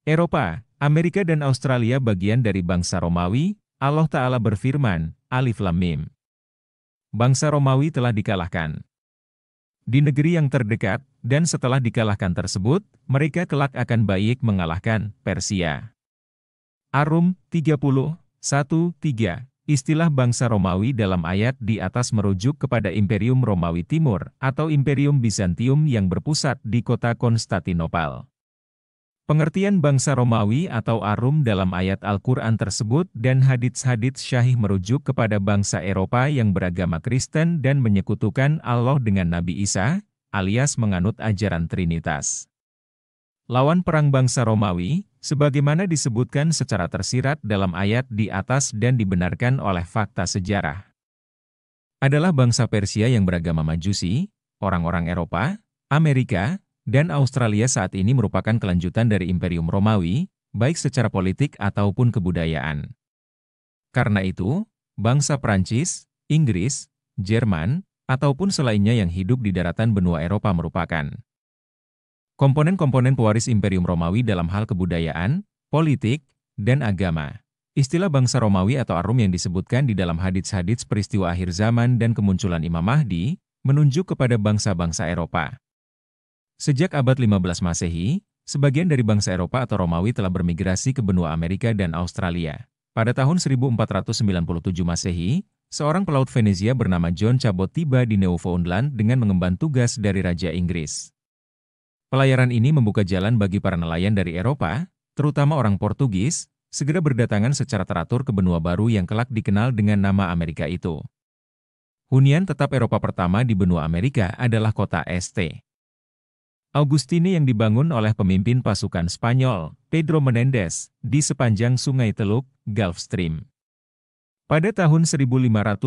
Eropa, Amerika dan Australia bagian dari bangsa Romawi. Allah Ta'ala berfirman, Alif Lam Mim. Bangsa Romawi telah dikalahkan di negeri yang terdekat, dan setelah dikalahkan tersebut, mereka kelak akan baik mengalahkan Persia. Ar-Rum 30:1-3. Istilah bangsa Romawi dalam ayat di atas merujuk kepada Imperium Romawi Timur atau Imperium Bizantium yang berpusat di kota Konstantinopel. Pengertian bangsa Romawi atau Ar-Rum dalam ayat Al-Quran tersebut dan hadits-hadits syahih merujuk kepada bangsa Eropa yang beragama Kristen dan menyekutukan Allah dengan Nabi Isa, alias menganut ajaran Trinitas. Lawan perang bangsa Romawi, sebagaimana disebutkan secara tersirat dalam ayat di atas dan dibenarkan oleh fakta sejarah, adalah bangsa Persia yang beragama Majusi. Orang-orang Eropa, Amerika, dan Australia saat ini merupakan kelanjutan dari Imperium Romawi, baik secara politik ataupun kebudayaan. Karena itu, bangsa Prancis, Inggris, Jerman, ataupun selainnya yang hidup di daratan benua Eropa merupakan komponen-komponen pewaris Imperium Romawi dalam hal kebudayaan, politik, dan agama. Istilah bangsa Romawi atau Ar-Rum yang disebutkan di dalam hadits-hadits peristiwa akhir zaman dan kemunculan Imam Mahdi, menunjuk kepada bangsa-bangsa Eropa. Sejak abad 15 Masehi, sebagian dari bangsa Eropa atau Romawi telah bermigrasi ke benua Amerika dan Australia. Pada tahun 1497 Masehi, seorang pelaut Venesia bernama John Cabot tiba di Newfoundland dengan mengemban tugas dari Raja Inggris. Pelayaran ini membuka jalan bagi para nelayan dari Eropa, terutama orang Portugis, segera berdatangan secara teratur ke benua baru yang kelak dikenal dengan nama Amerika itu. Hunian tetap Eropa pertama di benua Amerika adalah kota St. Augustine yang dibangun oleh pemimpin pasukan Spanyol, Pedro Menendez, di sepanjang Sungai Teluk, Gulf Stream. Pada tahun 1578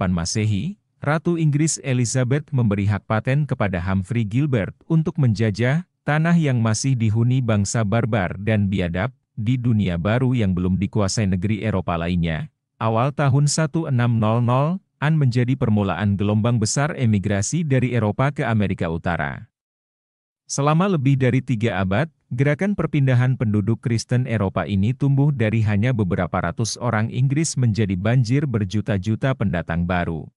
Masehi, Ratu Inggris Elizabeth memberi hak paten kepada Humphrey Gilbert untuk menjajah tanah yang masih dihuni bangsa barbar dan biadab di dunia baru yang belum dikuasai negeri Eropa lainnya. Awal tahun 1600-an menjadi permulaan gelombang besar emigrasi dari Eropa ke Amerika Utara. Selama lebih dari 3 abad, gerakan perpindahan penduduk Kristen Eropa ini tumbuh dari hanya beberapa ratus orang Inggris menjadi banjir berjuta-juta pendatang baru.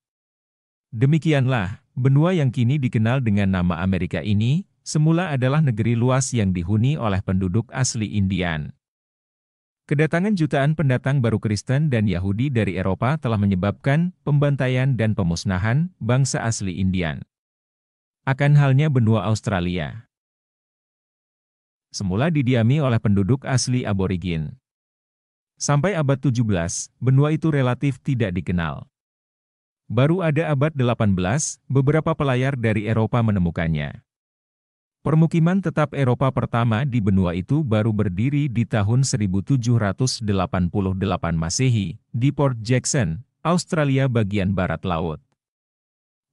Demikianlah, benua yang kini dikenal dengan nama Amerika ini, semula adalah negeri luas yang dihuni oleh penduduk asli Indian. Kedatangan jutaan pendatang baru Kristen dan Yahudi dari Eropa telah menyebabkan pembantaian dan pemusnahan bangsa asli Indian. Akan halnya benua Australia, semula didiami oleh penduduk asli aborigin. Sampai abad 17, benua itu relatif tidak dikenal. Baru ada abad 18, beberapa pelayar dari Eropa menemukannya. Permukiman tetap Eropa pertama di benua itu baru berdiri di tahun 1788 Masehi, di Port Jackson, Australia bagian barat laut.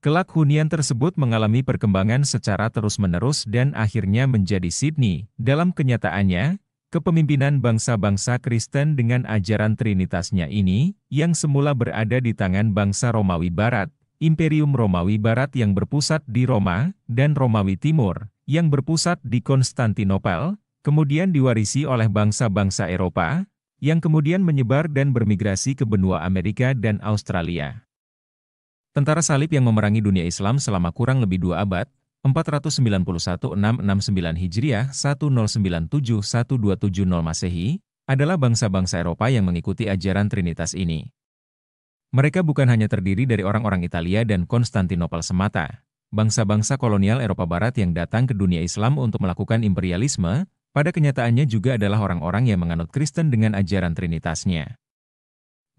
Kelak hunian tersebut mengalami perkembangan secara terus-menerus dan akhirnya menjadi Sydney. Dalam kenyataannya, kepemimpinan bangsa-bangsa Kristen dengan ajaran Trinitasnya ini, yang semula berada di tangan bangsa Romawi Barat, Imperium Romawi Barat yang berpusat di Roma, dan Romawi Timur, yang berpusat di Konstantinopel, kemudian diwarisi oleh bangsa-bangsa Eropa, yang kemudian menyebar dan bermigrasi ke benua Amerika dan Australia. Tentara salib yang memerangi dunia Islam selama kurang lebih 2 abad, 491-669 Hijriah 1097-1270 Masehi, adalah bangsa-bangsa Eropa yang mengikuti ajaran Trinitas ini. Mereka bukan hanya terdiri dari orang-orang Italia dan Konstantinopel semata. Bangsa-bangsa kolonial Eropa Barat yang datang ke dunia Islam untuk melakukan imperialisme, pada kenyataannya juga adalah orang-orang yang menganut Kristen dengan ajaran Trinitasnya.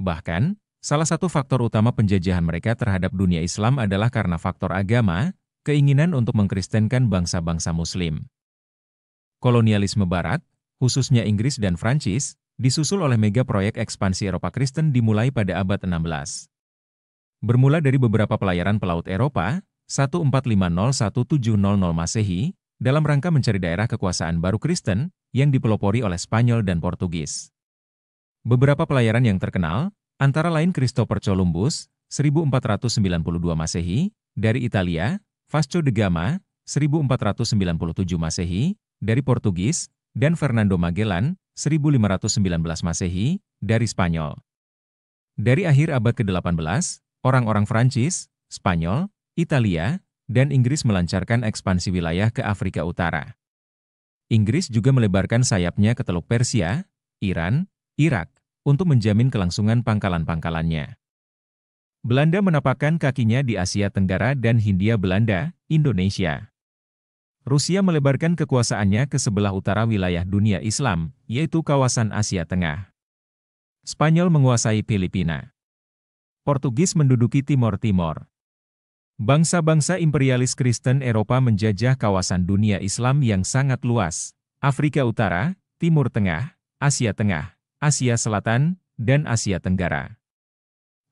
Bahkan, salah satu faktor utama penjajahan mereka terhadap dunia Islam adalah karena faktor agama, keinginan untuk mengkristenkan bangsa-bangsa Muslim. Kolonialisme Barat, khususnya Inggris dan Prancis, disusul oleh mega proyek ekspansi Eropa Kristen dimulai pada abad 16. Bermula dari beberapa pelayaran pelaut Eropa, 1450-1700 Masehi, dalam rangka mencari daerah kekuasaan baru Kristen, yang dipelopori oleh Spanyol dan Portugis. Beberapa pelayaran yang terkenal, antara lain Christopher Columbus, 1492 Masehi, dari Italia, Vasco da Gama, 1497 Masehi, dari Portugis, dan Fernando Magellan, 1519 Masehi, dari Spanyol. Dari akhir abad ke-18, orang-orang Prancis, Spanyol, Italia, dan Inggris melancarkan ekspansi wilayah ke Afrika Utara. Inggris juga melebarkan sayapnya ke Teluk Persia, Iran, Irak, untuk menjamin kelangsungan pangkalan-pangkalannya. Belanda menapakkan kakinya di Asia Tenggara dan Hindia Belanda, Indonesia. Rusia melebarkan kekuasaannya ke sebelah utara wilayah dunia Islam, yaitu kawasan Asia Tengah. Spanyol menguasai Filipina. Portugis menduduki Timor Timur. Bangsa-bangsa imperialis Kristen Eropa menjajah kawasan dunia Islam yang sangat luas, Afrika Utara, Timur Tengah, Asia Tengah, Asia Selatan, dan Asia Tenggara.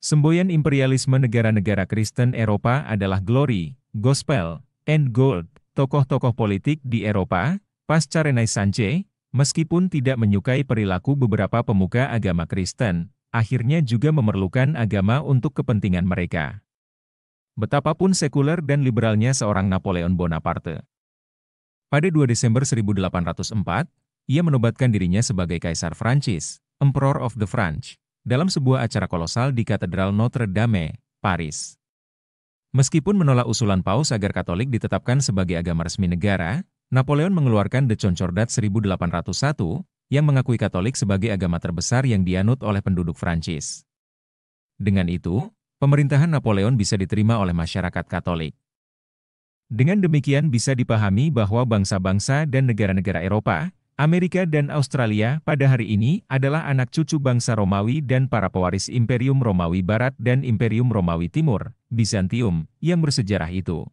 Semboyan imperialisme negara-negara Kristen Eropa adalah glory, gospel, and gold. Tokoh-tokoh politik di Eropa, pasca Renaissance, meskipun tidak menyukai perilaku beberapa pemuka agama Kristen, akhirnya juga memerlukan agama untuk kepentingan mereka. Betapapun sekuler dan liberalnya seorang Napoleon Bonaparte. Pada 2 Desember 1804, ia menobatkan dirinya sebagai Kaisar Prancis, Emperor of the French, dalam sebuah acara kolosal di Katedral Notre Dame, Paris. Meskipun menolak usulan Paus agar Katolik ditetapkan sebagai agama resmi negara, Napoleon mengeluarkan De Concordat 1801, yang mengakui Katolik sebagai agama terbesar yang dianut oleh penduduk Prancis. Dengan itu, pemerintahan Napoleon bisa diterima oleh masyarakat Katolik. Dengan demikian bisa dipahami bahwa bangsa-bangsa dan negara-negara Eropa, Amerika dan Australia pada hari ini adalah anak cucu bangsa Romawi dan para pewaris Imperium Romawi Barat dan Imperium Romawi Timur, Bizantium, yang bersejarah itu.